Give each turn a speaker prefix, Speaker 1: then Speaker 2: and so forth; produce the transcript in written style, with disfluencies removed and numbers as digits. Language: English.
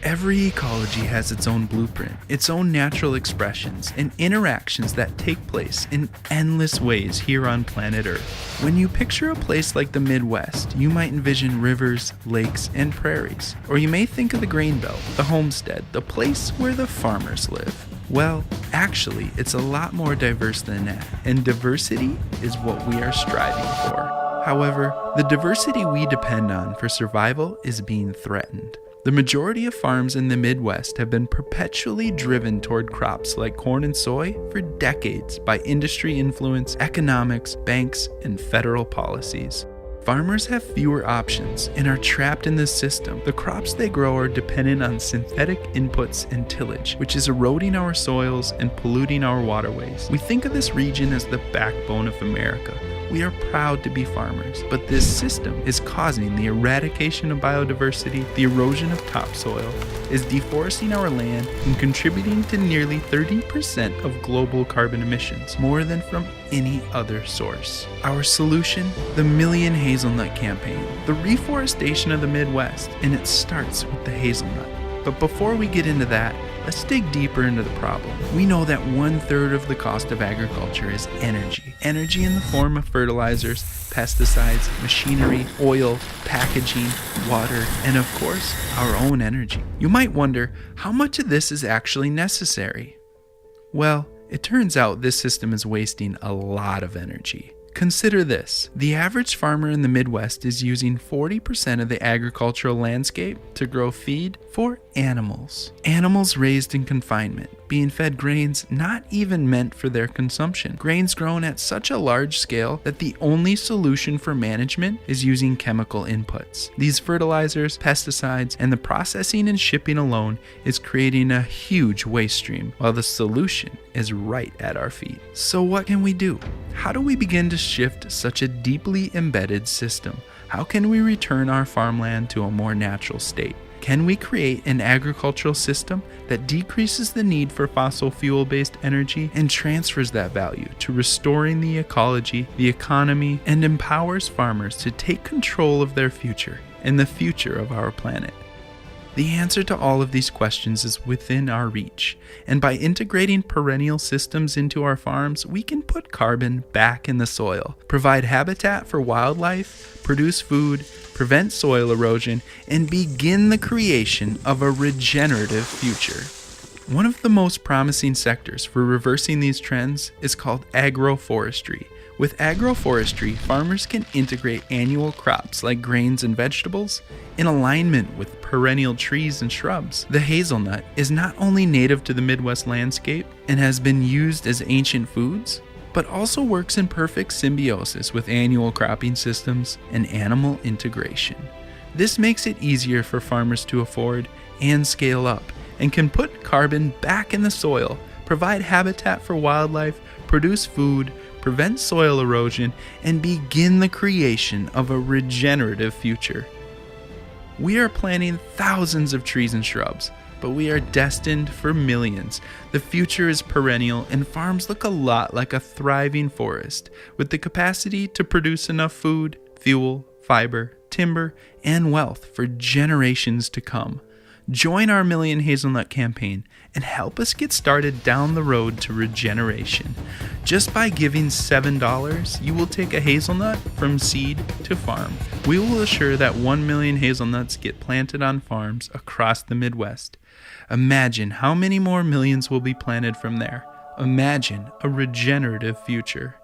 Speaker 1: Every ecology has its own blueprint, its own natural expressions, and interactions that take place in endless ways here on planet Earth. When you picture a place like the Midwest, you might envision rivers, lakes, and prairies. Or you may think of the grain belt, the homestead, the place where the farmers live. Well, actually, it's a lot more diverse than that, and diversity is what we are striving for. However, the diversity we depend on for survival is being threatened. The majority of farms in the Midwest have been perpetually driven toward crops like corn and soy for decades by industry influence, economics, banks, and federal policies. Farmers have fewer options and are trapped in this system. The crops they grow are dependent on synthetic inputs and tillage, which is eroding our soils and polluting our waterways. We think of this region as the backbone of America. We are proud to be farmers, but this system is causing the eradication of biodiversity, the erosion of topsoil, is deforesting our land, and contributing to nearly 30% of global carbon emissions, more than from any other source. Our solution? The Million Hazelnut Campaign, the reforestation of the Midwest, and it starts with the hazelnut. But before we get into that, let's dig deeper into the problem. We know that 1/3 of the cost of agriculture is energy. Energy in the form of fertilizers, pesticides, machinery, oil, packaging, water, and of course, our own energy. You might wonder, how much of this is actually necessary? Well, it turns out this system is wasting a lot of energy. Consider this. The average farmer in the Midwest is using 40% of the agricultural landscape to grow feed for animals. Animals raised in confinement, being fed grains not even meant for their consumption. Grains grown at such a large scale that the only solution for management is using chemical inputs. These fertilizers, pesticides, and the processing and shipping alone is creating a huge waste stream, while the solution is right at our feet. So what can we do? How do we begin to shift such a deeply embedded system? How can we return our farmland to a more natural state? Can we create an agricultural system that decreases the need for fossil fuel-based energy and transfers that value to restoring the ecology, the economy, and empowers farmers to take control of their future and the future of our planet? The answer to all of these questions is within our reach, and by integrating perennial systems into our farms, we can put carbon back in the soil, provide habitat for wildlife, produce food, prevent soil erosion, and begin the creation of a regenerative future. One of the most promising sectors for reversing these trends is called agroforestry. With agroforestry, farmers can integrate annual crops like grains and vegetables in alignment with perennial trees and shrubs. The hazelnut is not only native to the Midwest landscape and has been used as ancient foods, but also works in perfect symbiosis with annual cropping systems and animal integration. This makes it easier for farmers to afford and scale up, and can put carbon back in the soil, provide habitat for wildlife, produce food, prevent soil erosion, and begin the creation of a regenerative future. We are planting thousands of trees and shrubs, but we are destined for millions. The future is perennial, and farms look a lot like a thriving forest, with the capacity to produce enough food, fuel, fiber, timber, and wealth for generations to come. Join our Million Hazelnut campaign and help us get started down the road to regeneration. Just by giving $7, you will take a hazelnut from seed to farm. We will assure that 1 million hazelnuts get planted on farms across the Midwest. Imagine how many more millions will be planted from there. Imagine a regenerative future.